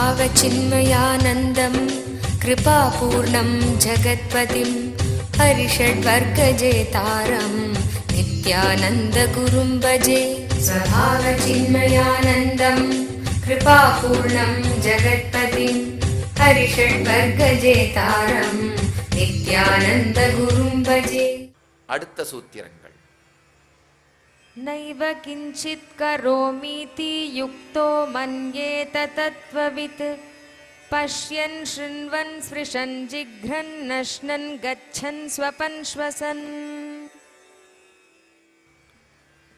स्वभावचिन्मयानन्दं कृपापूर्णं जगत्पतिं हरिषड्वर्गजेतारं नित्यानन्दगुरुं भजे। स्वभावचिन्मयानन्दं कृपापूर्णं जगत्पतिं हरिषड्वर्गजेतारं नित्यानन्दगुरुं भजे। அடுத்த சூத்திரங்கள். नैव किञ्चित् करोमीति युक्तो मन्येत तत्त्ववित् पश्यन् शृण्वन् स्पृशन् जिघ्रन् नश्नन् गच्छन् स्वपन् श्वसन्.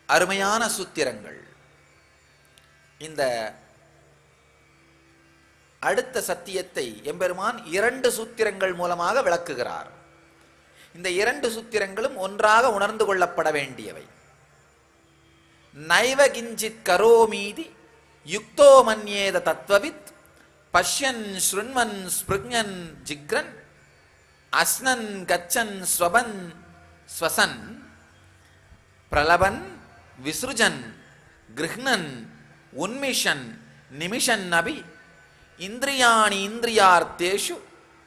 அருமையான சூத்திரங்கள். இந்த அடுத்த சத்தியத்தை எம்பெருமான் 2 சூத்திரங்கள் மூலமாக விளக்குகிறார். இந்த 2 சூத்திரங்களும் ஒன்றாக உணர்ந்து கொள்ளப்பட வேண்டியவை. நைவ கிஞ்சித் கரோமீதி யுக்தோ மன்யேத தத்வவித் பஷ்யன் ஸ்ருண்வன் ஸ்பிருக்ஞன் ஜிக்ரன் அஸ்னன் கச்சன் ஸ்வபன் ஸ்வசன் பிரலபன் விஸ்ருஜன் கிருஹ்ணன் உன்மிஷன் நிமிஷன் அபி இந்திரியாணி இந்திரியார்த்தேஷு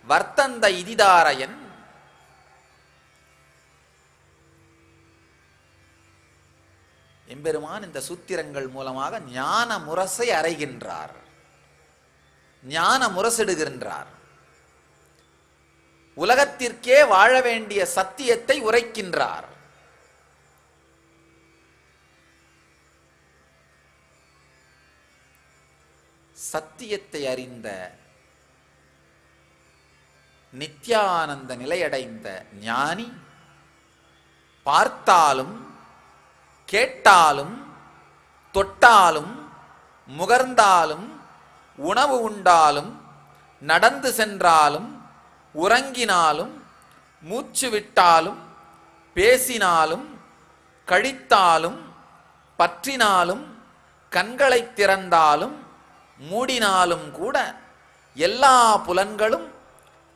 வர்த்தந்த இதிதாரயன். எம்பெருமான் இந்த சூத்திரங்கள் மூலமாக ஞான முரசை அறைகின்றார், ஞான முரசிடுகின்றார். உலகத்திற்கே வாழ வேண்டிய சத்தியத்தை உரைக்கின்றார். சத்தியத்தை அறிந்த நித்யானந்த நிலையடைந்த ஞானி பார்த்தாலும் கேட்டாலும் தொட்டாலும் முகர்ந்தாலும் உணவு உண்டாலும் நடந்து சென்றாலும் உறங்கினாலும் மூச்சு விட்டாலும் பேசினாலும் கழித்தாலும் பற்றினாலும் கண்களை திறந்தாலும் மூடினாலும் கூட எல்லா புலன்களும்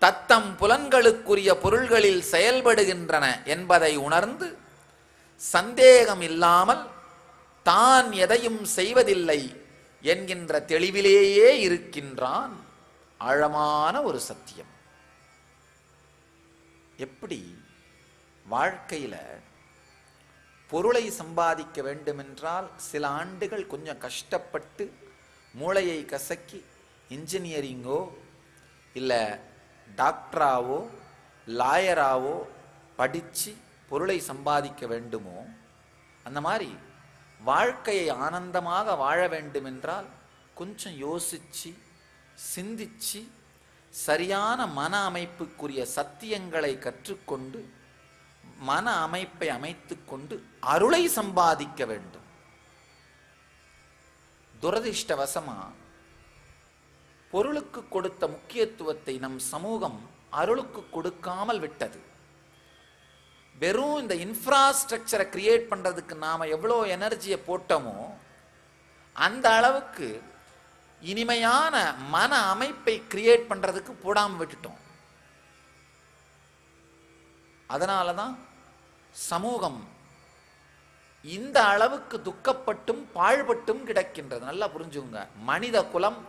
தத்தம் புலன்களுக்குரிய பொருள்களில் செயல்படுகின்றன என்பதை உணர்ந்து சந்தேகம் இல்லாமல் தான் எதையும் செய்வதில்லை என்கின்ற தெளிவிலேயே இருக்கின்றான். ஆழமான ஒரு சத்தியம். எப்படி வாழ்க்கையில பொருளை சம்பாதிக்க வேண்டுமென்றால் சில ஆண்டுகள் கொஞ்சம் கஷ்டப்பட்டு மூளையை கசக்கி இன்ஜினியரிங்கோ இல்லை டாக்டராவோ லாயராவோ படித்து பொருளை சம்பாதிக்க வேண்டுமோ, அந்த மாதிரி வாழ்க்கையை ஆனந்தமாக வாழ வேண்டுமென்றால் கொஞ்சம் யோசித்து சிந்திச்சு சரியான மன அமைப்புக்குரிய சத்தியங்களை கற்றுக்கொண்டு மன அமைப்பை அமைத்து கொண்டு அருளை சம்பாதிக்க வேண்டும். துரதிர்ஷ்டவசமா பொருளுக்கு கொடுத்த முக்கியத்துவத்தை நம் சமூகம் அருளுக்கு கொடுக்காமல் விட்டது. வெறும் இந்த இன்ஃப்ராஸ்ட்ரக்சரை கிரியேட் பண்றதுக்கு நாம எவ்வளோ எனர்ஜியை போட்டோமோ அந்த அளவுக்கு இனிமையான மன அமைப்பை கிரியேட் பண்றதுக்கு போடாம விட்டுட்டோம். அதனாலதான் சமூகம் இந்த அளவுக்கு துக்கப்பட்டும் பாழ்பட்டும் கிடக்கின்றது. நல்லா புரிஞ்சுங்க. மனித குலம்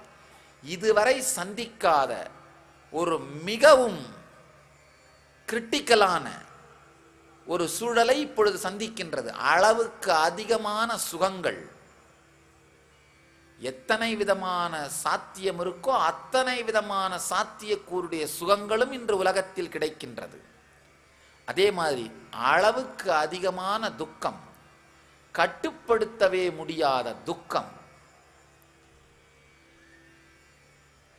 இதுவரை சந்திக்காத ஒரு மிகவும் கிரிட்டிக்கலான ஒரு சூழலை இப்பொழுது சந்திக்கின்றது. அளவுக்கு அதிகமான சுகங்கள், எத்தனை விதமான சாத்தியம் இருக்கோ அத்தனை விதமான சாத்தியக்கூறுடைய சுகங்களும் இன்று உலகத்தில் கிடைக்கின்றது. அதே மாதிரி அளவுக்கு அதிகமான துக்கம், கட்டுப்படுத்தவே முடியாத துக்கம்,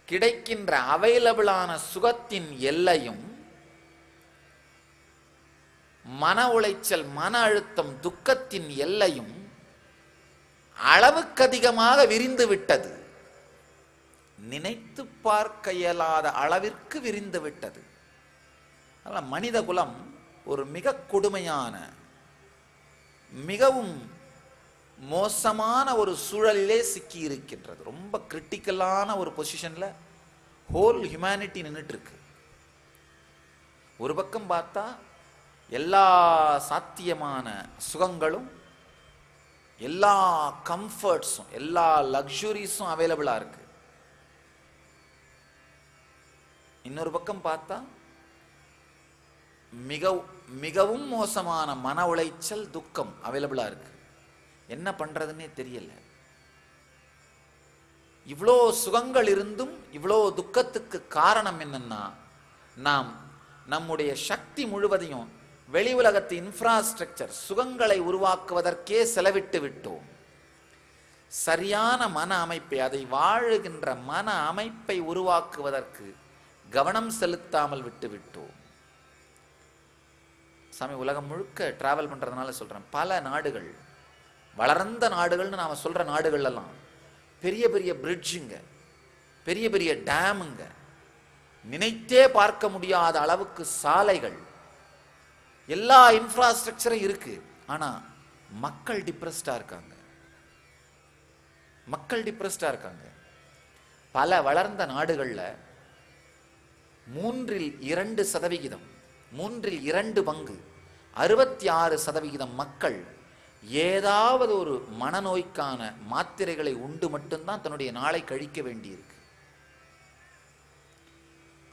கிடைக்கின்ற அவைலபிளான சுகத்தின் எல்லையும் மன உளைச்சல், மன அழுத்தம், துக்கத்தின் எல்லையும் அளவுக்கு அதிகமாக விரிந்து விட்டது. நினைத்து பார்க்க இயலாத அளவிற்கு விரிந்து விட்டது. அதனால் மனித குலம் ஒரு மிக கொடுமையான, மிகவும் மோசமான ஒரு சூழலிலே சிக்கி இருக்கின்றது. ரொம்ப கிரிட்டிக்கலான ஒரு பொசிஷன்ல ஹோல் ஹியூமனிட்டி நின்றுட்டு இருக்கு. ஒரு பக்கம் பார்த்தா எல்லா சாத்தியமான சுகங்களும், எல்லா கம்ஃபர்ட்ஸும், எல்லா லக்ஸுரிஸும் அவைலபிளா இருக்கு. இன்னொரு பக்கம் பார்த்தா மிகவும் மோசமான மன உளைச்சல், துக்கம் அவைலபிளா இருக்கு. என்ன பண்றதுன்னே தெரியல. இவ்வளோ சுகங்கள் இருந்தும் இவ்வளோ துக்கத்துக்கு காரணம் என்னன்னா, நாம் நம்முடைய சக்தி முழுவதையும் வெளி உலகத்து இன்ஃப்ராஸ்ட்ரக்சர் சுகங்களை உருவாக்குவதற்கே செலவிட்டு விட்டோம். சரியான மன அமைப்பை, அதை வாழுகின்ற மன அமைப்பை உருவாக்குவதற்கு கவனம் செலுத்தாமல் விட்டு விட்டோம். சாமி, உலகம் முழுக்க டிராவல் பண்றதுனால சொல்றேன், பல நாடுகள், வளர்ந்த நாடுகள்னு நாம சொல்ற நாடுகள் எல்லாம் பெரிய பெரிய பிரிட்ஜுங்க, பெரிய பெரிய டேமுங்க, நினைத்தே பார்க்க முடியாத அளவுக்கு சாலைகள், எல்லா இன்ஃப்ராஸ்ட்ரக்சரும் இருக்கு. ஆனா மக்கள் டிப்ரெஸ்டா இருக்காங்க. மக்கள் டிப்ரெஸ்டா இருக்காங்க. பல வளர்ந்த நாடுகள்ல 2% 3/2 66% மக்கள் ஏதாவது ஒரு மனநோய்க்கான மாத்திரைகளை உண்டு மட்டும்தான் தன்னுடைய நாளை கழிக்க வேண்டியிருக்கு.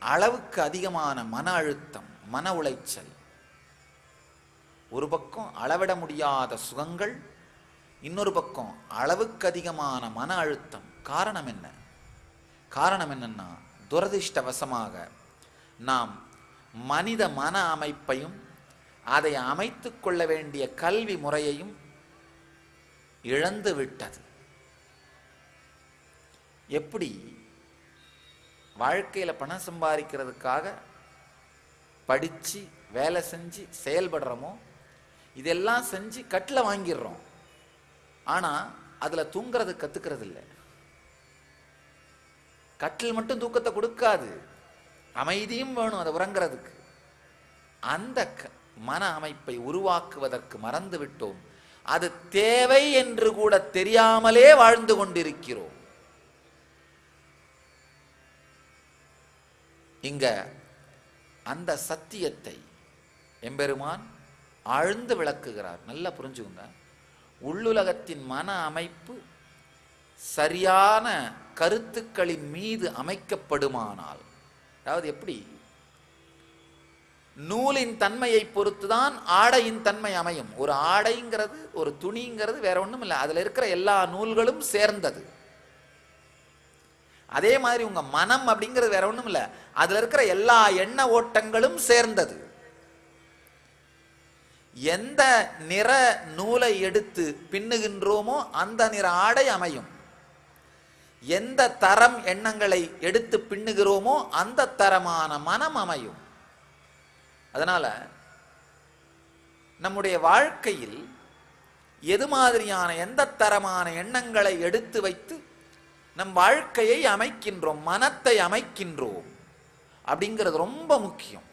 அளவுக்கு அதிகமான மன அழுத்தம், மன உளைச்சல், ஒரு பக்கம் அளவிட முடியாத சுகங்கள், இன்னொரு பக்கம் அளவுக்கு அதிகமான மன அழுத்தம். காரணம் என்ன? காரணம் என்னன்னா, துரதிர்ஷ்டவசமாக நாம் மனித மன அமைப்பையும் அதை அமைத்துக் கொள்ள வேண்டிய கல்வி முறையையும் இழந்து விட்டது. எப்படி வாழ்க்கையில பணம் சம்பாதிக்கிறதுக்காக படிச்சு வேலை செஞ்சு செயல்படுறோமோ, இதெல்லாம் செஞ்சு கட்டில வாங்கிடுறோம். ஆனா அதுல தூங்குறது கத்துக்கிறது இல்லை. கட்டில் மட்டும் தூக்கத்தை கொடுக்காது, அமைதியும் வேணும் அதை உறங்குறதுக்கு. அந்த மன அமைப்பை உருவாக்குவதற்கு மறந்து விட்டோம். அது தேவை என்று கூட தெரியாமலே வாழ்ந்து கொண்டிருக்கிறோம். இங்க அந்த சத்தியத்தை எம்பெருமான் ஆழ்ந்து விளக்குகிறார். நல்லா புரிஞ்சுங்க. உள்ளுலகத்தின் மன அமைப்பு சரியான கருத்துக்களின் மீது அமைக்கப்படுமானால், அதாவது எப்படி நூலின் தன்மையை பொறுத்துதான் ஆடையின் தன்மை அமையும். ஒரு ஆடைங்கிறது, ஒரு துணிங்கிறது வேற ஒண்ணும் இல்லை, அதுல இருக்கிற எல்லா நூல்களும் சேர்ந்தது. அதே மாதிரி உங்க மனம் அப்படிங்கிறது வேற ஒண்ணும் இல்லை, அதுல இருக்கிற எல்லா எண்ண ஓட்டங்களும் சேர்ந்தது. எந்த நிற நூலை எடுத்து பின்னுகின்றோமோ அந்த நிற ஆடை அமையும். எந்த தரம் எண்ணங்களை எடுத்து பின்னுகிறோமோ அந்த தரமான மனம் அமையும். அதனால நம்முடைய வாழ்க்கையில் எது மாதிரியான எந்த தரமான எண்ணங்களை எடுத்து வைத்து நம் வாழ்க்கையை அமைக்கின்றோம், மனத்தை அமைக்கின்றோம் அப்படிங்கிறது ரொம்ப முக்கியம்.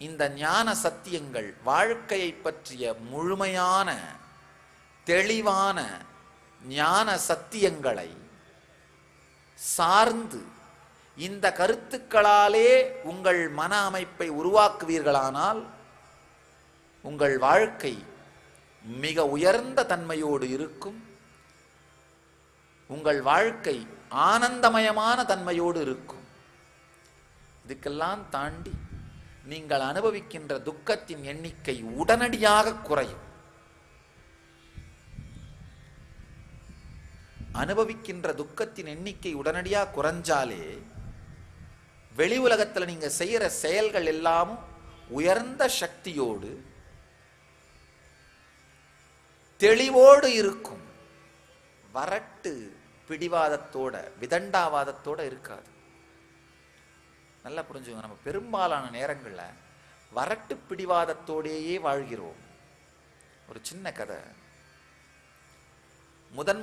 இந்த ஞான சத்தியங்கள், வாழ்க்கையை பற்றிய முழுமையான தெளிவான ஞான சத்தியங்களை சார்ந்து இந்த கருத்துக்களாலே உங்கள் மன அமைப்பை உருவாக்குவீர்களானால் உங்கள் வாழ்க்கை மிக உயர்ந்த தன்மையோடு இருக்கும். உங்கள் வாழ்க்கை ஆனந்தமயமான தன்மையோடு இருக்கும். இதுக்கெல்லாம் தாண்டி நீங்கள் அனுபவிக்கின்ற துக்கத்தின் எண்ணிக்கை உடனடியாக குறையும். அனுபவிக்கின்ற துக்கத்தின் எண்ணிக்கை உடனடியாக குறைஞ்சாலே வெளி உலகத்தில் நீங்க செய்யற செயல்கள் எல்லாமும் உயர்ந்த சக்தியோடு தெளிவோடு இருக்கும். வரட்டு பிடிவாதத்தோட விதண்டாவாதத்தோட இருக்காது. நல்லா புரிஞ்சுங்க. நம்ம பெரும்பாலான நேரங்களில் வரட்டு பிடிவாதத்தோடையே வாழ்கிறோம். ஒரு சின்ன கதை.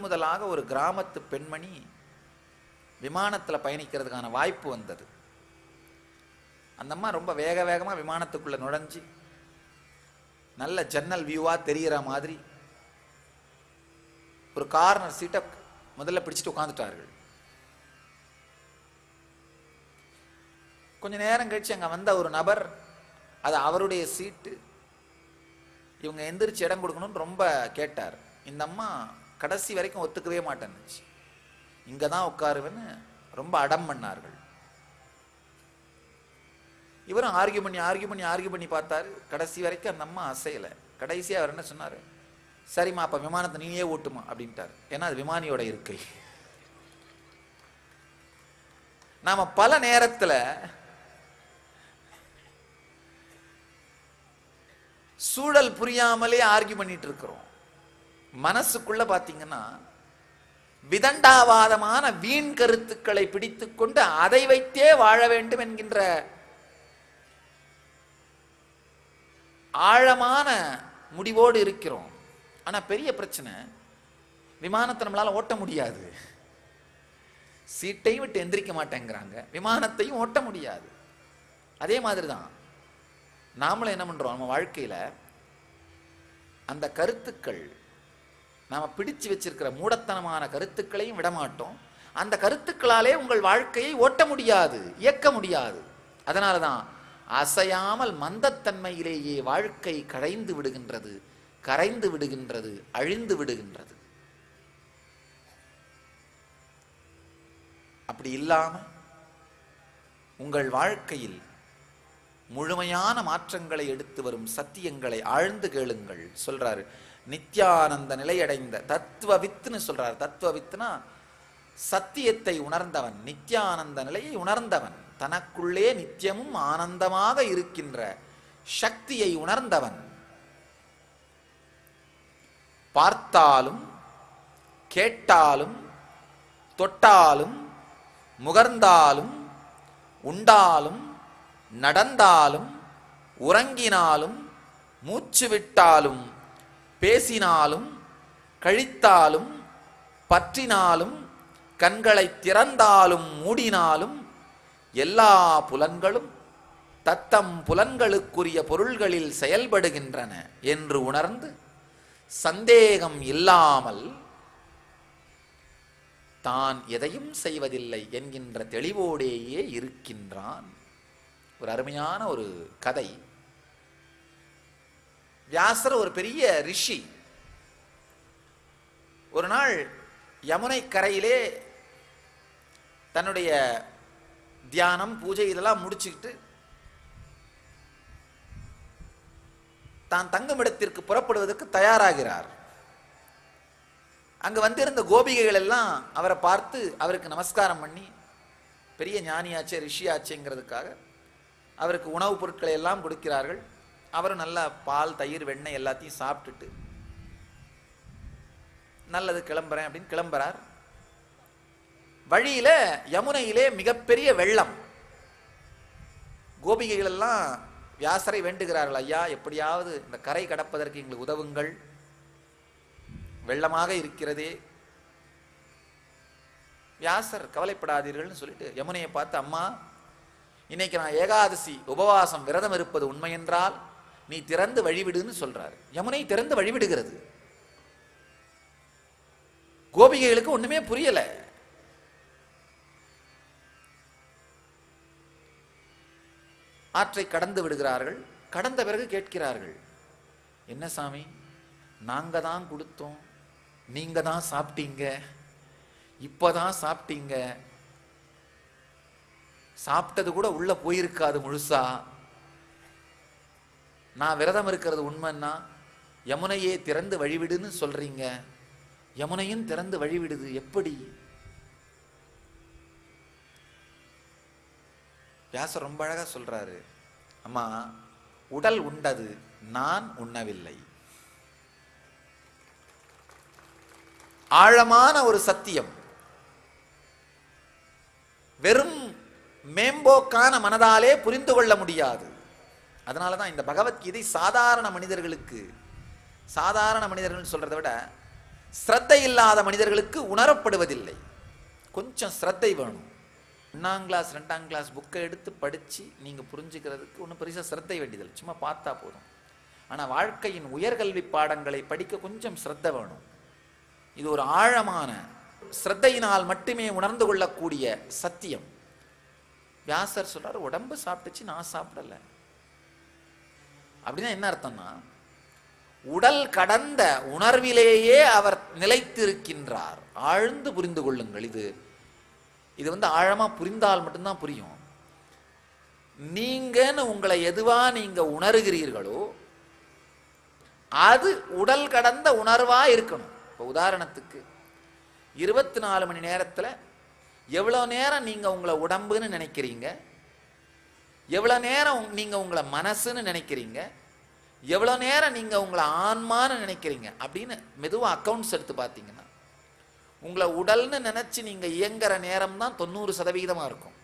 முதலாக ஒரு கிராமத்து பெண்மணி விமானத்தில் பயணிக்கிறதுக்கான வாய்ப்பு வந்தது. அந்த அம்மா ரொம்ப வேகமாக விமானத்துக்குள்ள நுழைஞ்சு நல்ல ஜன்னல் வியூவா தெரிகிற மாதிரி ஒரு கார்னர் சீட்டை முதல்ல பிடிச்சிட்டு உட்காந்துட்டார்கள். கொஞ்ச நேரம் கழிச்சு அங்க வந்த ஒரு நபர், அது அவருடைய சீட்டு, இவங்க எந்திரிச்சு இடம் கொடுக்கணும்னு ரொம்ப கேட்டார். இந்த அம்மா கடைசி வரைக்கும் ஒத்துக்கவே மாட்டேன்னுச்சு. இங்க தான் உட்காருவேன்னு ரொம்ப அடம் பண்ணார்கள். இவரும் ஆர்கியூ பண்ணி பார்த்தாரு. கடைசி வரைக்கும் அந்த அம்மா அசையல. கடைசியா அவர் என்ன சொன்னாரு, சரிம்மா அப்ப விமானத்தை நீயே ஓட்டுமா அப்படின்ட்டார். ஏன்னா அது விமானியோட இருக்கை. நாம பல நேரத்துல சூழல் புரியாமலே ஆர்கியூ பண்ணிட்டு இருக்கிறோம். மனசுக்குள்ள பாத்தீங்கன்னா விதண்டாவாதமான வீண் கருத்துக்களை பிடித்துக் கொண்டு அதை வைத்தே வாழ வேண்டும் என்கின்ற ஆழமான முடிவோடு இருக்கிறோம். ஆனா பெரிய பிரச்சனை, விமானத்தை நம்மளால ஓட்ட முடியாது. சீட்டையும் விட்டு எந்திரிக்க மாட்டேங்கிறாங்க, விமானத்தையும் ஓட்ட முடியாது. அதே மாதிரிதான் நாமளும் என்ன பண்றோம், நம்ம வாழ்க்கையில அந்த கருத்துக்கள், நாம பிடிச்சு வச்சிருக்கிற மூடத்தனமான கருத்துக்களையும் விடமாட்டோம். அந்த கருத்துக்களாலே உங்கள் வாழ்க்கையை ஓட்ட முடியாது, இயக்க முடியாது. அதனாலதான் அசையாமல் மந்தத்தன்மையிலேயே வாழ்க்கை கரைந்து விடுகின்றது, அழிந்து விடுகின்றது. அப்படி இல்லாம உங்கள் வாழ்க்கையில் முழுமையான மாற்றங்களை எடுத்து வரும் சத்தியங்களை ஆழ்ந்து கேளுங்கள் சொல்றாரு. நித்யானந்த நிலையடைந்த தத்துவவித்துன்னு சொல்றாரு. தத்துவவித்துனா சத்தியத்தை உணர்ந்தவன், நித்யானந்த நிலையை உணர்ந்தவன், தனக்குள்ளே நித்தியமும் ஆனந்தமாக இருக்கின்ற சக்தியை உணர்ந்தவன். பார்த்தாலும் கேட்டாலும் தொட்டாலும் முகர்ந்தாலும் உண்டாலும் நடந்தாலும் உறங்கினாலும் மூச்சு விட்டாலும் பேசினாலும் கழித்தாலும் பற்றினாலும் கண்களை திறந்தாலும் மூடினாலும் எல்லா புலன்களும் தத்தம் புலன்களுக்குரிய பொருள்களில் செயல்படுகின்றன என்று உணர்ந்து சந்தேகம் இல்லாமல் தான் எதையும் செய்வதில்லை என்கின்ற தெளிவோடேயே இருக்கின்றான். ஒரு அருமையான ஒரு கதை. வியாசர் ஒரு பெரிய ரிஷி. ஒரு நாள் யமுனை கரையிலே தன்னுடைய தியானம் பூஜை இதெல்லாம் முடிச்சுக்கிட்டு தான் தங்குமிடத்திற்கு புறப்படுவதற்கு தயாராகிறார். அங்கு வந்திருந்த கோபிகைகள் எல்லாம் அவரை பார்த்து அவருக்கு நமஸ்காரம் பண்ணி, பெரிய ஞானியாச்சே ரிஷியாச்சேங்கிறதுக்காக அவருக்கு உணவுப் பொருட்களை எல்லாம் கொடுக்கிறார்கள். அவரும் நல்ல பால் தயிர் வெண்ணெய் எல்லாத்தையும் சாப்பிட்டுட்டு நல்லது கிளம்புறேன் அப்படின்னு கிளம்புறார். வழியில யமுனையிலே மிகப்பெரிய வெள்ளம். கோபிகைகள் எல்லாம் வியாசரை வேண்டுகிறார்கள், ஐயா எப்படியாவது இந்த கரை கடப்பதற்கு எங்களுக்கு உதவுங்கள், வெள்ளமாக இருக்கிறதே. வியாசர் கவலைப்படாதீர்கள்னு சொல்லிட்டு யமுனையை பார்த்து, அம்மா இன்னைக்கு நான் ஏகாதசி உபவாசம் விரதம் இருப்பது உண்மை என்றால் நீ திறந்து வழிவிடுன்னு சொல்றாரு. யமுனை திறந்து வழிவிடுகிறது. கோபிகைகளுக்கு ஒண்ணுமே புரியல. ஆற்றை கடந்து விடுகிறார்கள். கடந்த பிறகு கேட்கிறார்கள், என்ன சாமி நாங்க தான் கொடுத்தோம், நீங்க தான் சாப்பிட்டீங்க, இப்பதான் சாப்பிட்டீங்க, சாப்பிட்டது கூட உள்ள போயிருக்காது முழுசா. நான் விரதம் இருக்கிறது உண்மைன்னா யமுனையே திறந்து வழிவிடுன்னு சொல்றீங்க, யமுனையும் திறந்து வழிவிடுது எப்படி? வியாசர் ரொம்ப அழகா சொல்றாரு, அம்மா உடல் உண்டது, நான் உண்ணவில்லை. ஆழமான ஒரு சத்தியம். வெறும் மேம்போக்கான மனதாலே புரிந்து கொள்ள முடியாது. அதனாலதான் இந்த பகவத்கீதை சாதாரண மனிதர்களுக்கு, சாதாரண மனிதர்கள் சொல்றதை விட ஸ்ரத்தை இல்லாத மனிதர்களுக்கு உணரப்படுவதில்லை. கொஞ்சம் ஸ்ரத்தை வேணும். 1ஆம் கிளாஸ் 2ஆம் கிளாஸ் புக்கை எடுத்து படிச்சு நீங்க புரிஞ்சுக்கிறதுக்கு ஒன்றும் பெருசா ஸ்ரத்தை வேண்டியதில்லை, சும்மா பார்த்தா போதும். ஆனா வாழ்க்கையின் உயர்கல்வி பாடங்களை படிக்க கொஞ்சம் ஸ்ரத்தை வேணும். இது ஒரு ஆழமான ஸ்ரத்தையினால் மட்டுமே உணர்ந்து கொள்ளக்கூடிய சத்தியம். வியாசர் சொல்றாரு, உடம்பு சாப்பிட்டுச்சு, நான் சாப்பிடல. அப்படின்னா என்ன அர்த்தம்னா, உடல் கடந்த உணர்விலேயே அவர் நிலைத்திருக்கின்றார். ஆழ்ந்து புரிந்து கொள்ளுங்கள். இது இது ஆழமா புரிந்தால் மட்டும்தான் புரியும். நீங்கன்னு உங்களை எதுவா நீங்க உணர்கிறீர்களோ அது உடல் கடந்த உணர்வா இருக்கணும். இப்போ உதாரணத்துக்கு 24 மணி நேரத்துல எவ்வளவு நேரம் நீங்க உங்களை உடம்புன்னு நினைக்கிறீங்க, எவ்வளவு நேரம் நீங்க உங்களை மனசுன்னு நினைக்கிறீங்க, எவ்வளவு நேரம் நீங்க உங்களை ஆன்மான்னு நினைக்கிறீங்க அப்படின்னு மெதுவா அக்கவுண்ட்ஸ் எடுத்து பார்த்தீங்கன்னா உங்களை உடல்னு நினைச்சு நீங்க இயங்குற நேரம் தான் 90% இருக்கும்.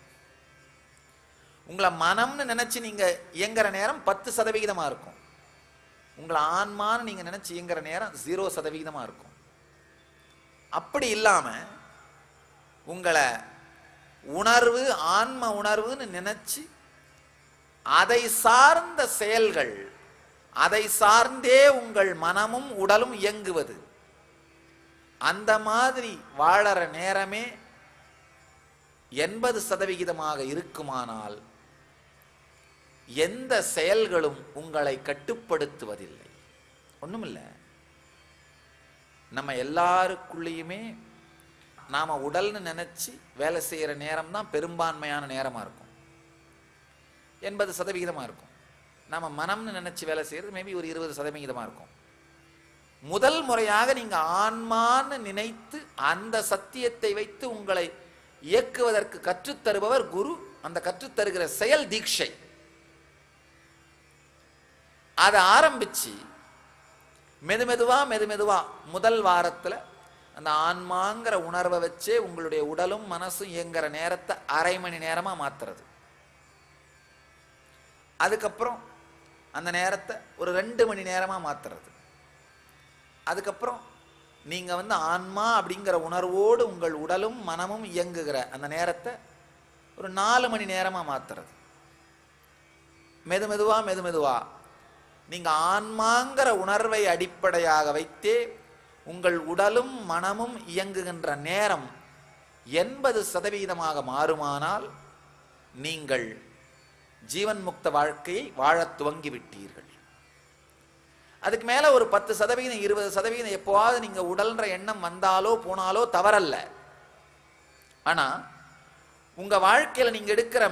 உங்களை மனம்னு நினைச்சு நீங்க இயங்குற நேரம் 10% இருக்கும். உங்களை ஆன்மான்னு நீங்க நினைச்சு இயங்குற நேரம் 0% இருக்கும். அப்படி இல்லாம உங்களை உணர்வு ஆன்ம உணர்வுன்னு நினைச்சு அதை சார்ந்த செயல்கள், அதை சார்ந்தே உங்கள் மனமும் உடலும் இயங்குவது, அந்த மாதிரி வாழற நேரமே 80% இருக்குமானால் எந்த செயல்களும் உங்களை கட்டுப்படுத்துவதில்லை. ஒண்ணுமில்ல, நம்ம எல்லாருக்குள்ளேயுமே நாம உடல்னு நினைச்சு வேலை செய்யற நேரம் தான் பெரும்பான்மையான நேரமா இருக்கும், 80% இருக்கும். நாம மனம்னு நினைச்சு வேலை செய்யறது மேபி ஒரு 20% இருக்கும். முதல் முறையாக நீங்க ஆன்மான்னு நினைத்து அந்த சத்தியத்தை வைத்து உங்களை இயக்குவதற்கு கற்றுத்தருபவர் குரு. அந்த கற்றுத்தருகிற செயல் தீட்சை. அதை ஆரம்பிச்சு மெதுமெதுவா முதல் வாரத்துல அந்த ஆன்மாங்கிற உணர்வை வச்சே உங்களுடைய உடலும் மனசும் இயங்குற நேரத்தை அரை மணி நேரமா மாத்துறது. அதுக்கப்புறம் அந்த நேரத்தை ஒரு 2 மணி நேரமா மாத்துறது. அதுக்கப்புறம் நீங்க ஆன்மா அப்படிங்கிற உணர்வோடு உங்கள் உடலும் மனமும் இயங்குகிற அந்த நேரத்தை ஒரு 4 மணி நேரமா மாத்துறது. மெதுமெதுவா நீங்க ஆன்மாங்கிற உணர்வை அடிப்படையாக வைத்தே உங்கள் உடலும் மனமும் இயங்குகின்ற நேரம் 80% மாறுமானால் நீங்கள் ஜீவன் முக்த வாழ்க்கையை வாழ துவங்கி விட்டீர்கள். அதுக்கு மேல ஒரு 10% 20% எப்போவாது நீங்க உடல்ன்ற எண்ணம் வந்தாலோ போனாலோ தவறல்ல. ஆனா உங்க வாழ்க்கையில நீங்க எடுக்கிற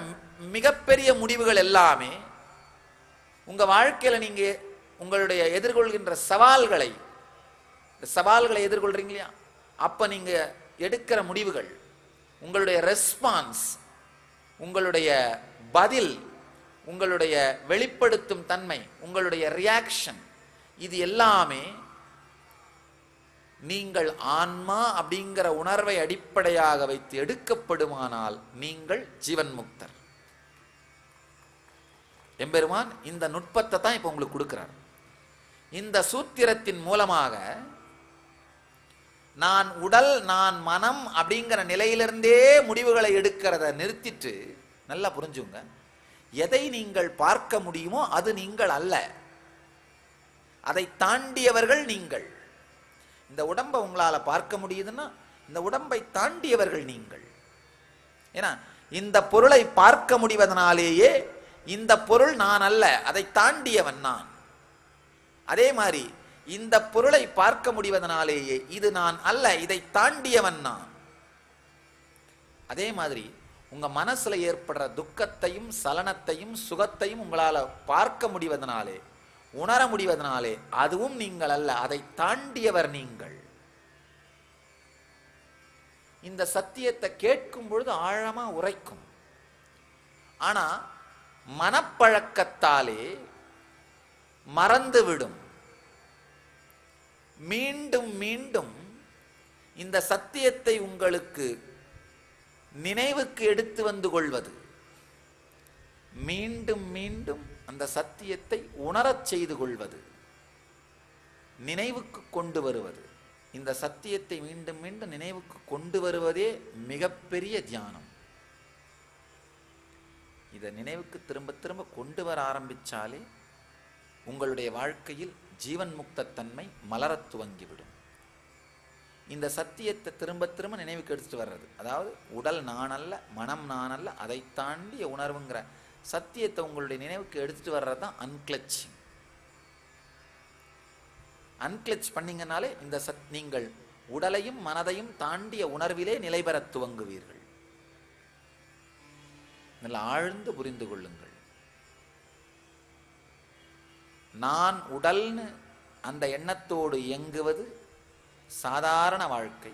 மிகப்பெரிய முடிவுகள் எல்லாமே உங்க வாழ்க்கையில நீங்க உங்களுடைய எதிர்கொள்கின்ற சவால்களை எதிர்கொள்றீங்க இல்லையா, அப்ப நீங்க எடுக்கிற முடிவுகள், உங்களுடைய ரெஸ்பான்ஸ், உங்களுடைய பதில், உங்களுடைய வெளிப்படுத்தும் தன்மை, உங்களுடைய ரியாக்ஷன், இது எல்லாமே நீங்கள் ஆன்மா அப்படிங்கிற உணர்வை அடிப்படையாக வைத்து எடுக்கப்படுமானால் நீங்கள் ஜீவன் முக்தர். எம்பெருமான் இந்த நுட்பத்தை தான் இப்ப உங்களுக்கு கொடுக்கிறார். இந்த சூத்திரத்தின் மூலமாக நான் உடல் நான் மனம் அப்படிங்கிற நிலையிலிருந்தே முடிவுகளை எடுக்கிறத நிறுத்திட்டு நல்லா புரிஞ்சுங்க, எதை நீங்கள் பார்க்க முடியுமோ அது நீங்கள் அல்ல, அதை தாண்டியவர்கள் நீங்கள். இந்த உடம்பை உங்களால பார்க்க முடியுதுன்னா இந்த உடம்பை தாண்டியவர்கள் நீங்கள். ஏன்னா இந்த பொருளை பார்க்க முடிவதனாலேயே இந்த பொருள் நான் அல்ல, அதை தாண்டியவன் நான். அதே மாதிரி இந்த பொருளை பார்க்க முடிவதனாலேயே இது நான் அல்ல, இதை தாண்டியவன் நான். அதே மாதிரி உங்க மனசுல ஏற்படுற துக்கத்தையும் சலனத்தையும் சுகத்தையும் உங்களால பார்க்க முடிவதனாலே உணர முடிவதனாலே அதுவும் நீங்கள் அல்ல, அதை தாண்டியவர் நீங்கள். இந்த சத்தியத்தை கேட்கும் பொழுது ஆழமா உரைக்கும். ஆனா மனப்பழக்கத்தாலே மறந்துவிடும். மீண்டும் மீண்டும் இந்த சத்தியத்தை உங்களுக்கு நினைவுக்கு எடுத்து வந்து கொள்வது, மீண்டும் மீண்டும் அந்த சத்தியத்தை உணரச் செய்து கொள்வது, நினைவுக்கு கொண்டு வருவது, இந்த சத்தியத்தை மீண்டும் மீண்டும் நினைவுக்கு கொண்டு வருவதே மிகப்பெரிய தியானம். இதை நினைவுக்கு திரும்ப திரும்ப கொண்டு வர ஆரம்பிச்சாலே உங்களுடைய வாழ்க்கையில் ஜீவன் முக்த தன்மை மலரத் துவங்கிவிடும். இந்த சத்தியத்தை திரும்ப திரும்ப நினைவுக்கு எடுத்துட்டு வர்றது, அதாவது உடல் நான் அல்ல, மனம் நான் அல்ல, அதை தாண்டிய உணர்வுங்கிற சத்தியத்தை உங்களுடைய நினைவுக்கு எடுத்துட்டு வர்றது தான் அன்கிளச்சிங். அன்கிளச் பண்ணீங்கனாலே இந்த நீங்கள் உடலையும் மனதையும் தாண்டிய உணர்விலே நிலை பெற துவங்குவீர்கள். நல்ல ஆழ்ந்து புரிந்து கொள்ளுங்கள். நான் உடல்னு அந்த எண்ணத்தோடு இயங்குவது சாதாரண வாழ்க்கை.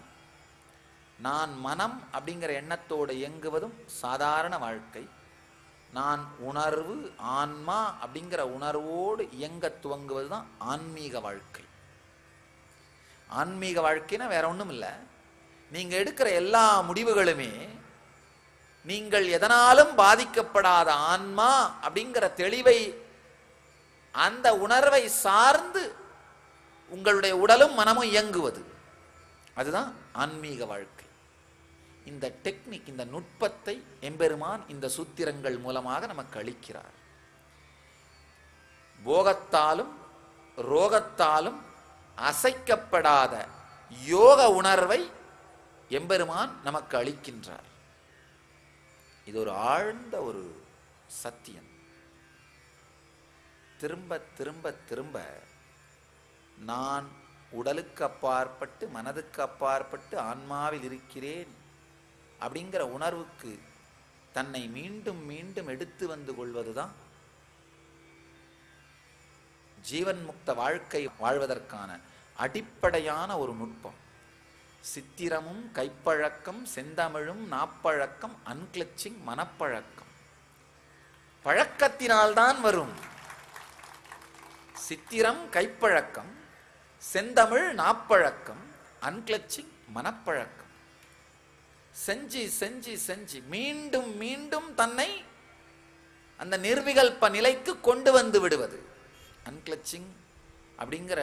நான் மனம் அப்படிங்கிற எண்ணத்தோடு இயங்குவதும் சாதாரண வாழ்க்கை. நான் உணர்வு, ஆன்மா அப்படிங்கிற உணர்வோடு இயங்க துவங்குவது தான் ஆன்மீக வாழ்க்கை. ஆன்மீக வாழ்க்கைனா வேற ஒன்றும் இல்லை. நீங்க எடுக்கிற எல்லா முடிவுகளுமே நீங்கள் எதனாலும் பாதிக்கப்படாத ஆன்மா அப்படிங்கிற தெளிவை, அந்த உணர்வை சார்ந்து உங்களுடைய உடலும் மனமும் இயங்குவது, அதுதான் ஆன்மீக வாழ்க்கை. இந்த டெக்னிக், இந்த நுட்பத்தை எம்பெருமான் இந்த சூத்திரங்கள் மூலமாக நமக்கு அளிக்கிறார். போகத்தாலும் ரோகத்தாலும் அசைக்கப்படாத யோக உணர்வை எம்பெருமான் நமக்கு அளிக்கின்றார். இது ஒரு ஆழ்ந்த ஒரு சத்தியம். திரும்ப திரும்ப திரும்ப நான் உடலுக்கு அப்பாற்பட்டு மனதுக்கு அப்பாற்பட்டு ஆன்மாவில் இருக்கிறேன் அப்படிங்கிற உணர்வுக்கு தன்னை மீண்டும் மீண்டும் எடுத்து வந்து கொள்வதுதான் ஜீவன் முக்த வாழ்க்கை வாழ்வதற்கான அடிப்படையான ஒரு நுட்பம். சித்திரமும் கைப்பழக்கம், செந்தமிழும் நாப்பழக்கம், அன்கிளச்சிங் மனப்பழக்கம். பழக்கத்தினால்தான் வரும். சித்திரம் கைப்பழக்கம், செந்தமிழ் நாப்பழக்கம், அன்கிளச்சிங் மனப்பழக்கம். செஞ்சு செஞ்சு செஞ்சு மீண்டும் மீண்டும் தன்னை அந்த நிர்விகல்ப நிலைக்கு கொண்டு வந்து விடுவது. அன்கிளச்சிங் அப்படிங்கிற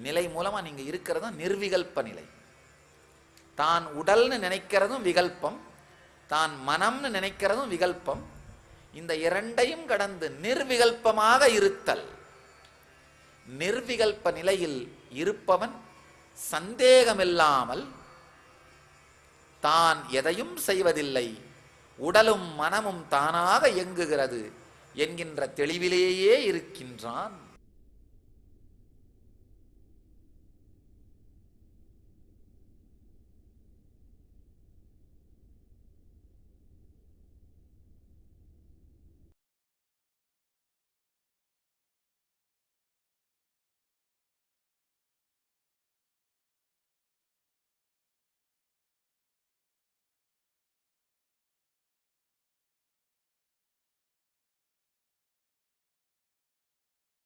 நிலை மூலமா நீங்க இருக்கிறதா நிர்விகல்ப நிலை. தான் உடல்னு நினைக்கிறதும் விகல்பம், தான் மனம்னு நினைக்கிறதும் விகல்பம். இந்த இரண்டையும் கடந்து நிர்விகல்பமாக இருத்தல். நிர்விகல்ப நிலையில் இருப்பவன் சந்தேகமில்லாமல் தான் எதையும் செய்வதில்லை, உடலும் மனமும் தானாக இயங்குகிறது என்கின்ற தெளிவிலேயே இருக்கின்றான்.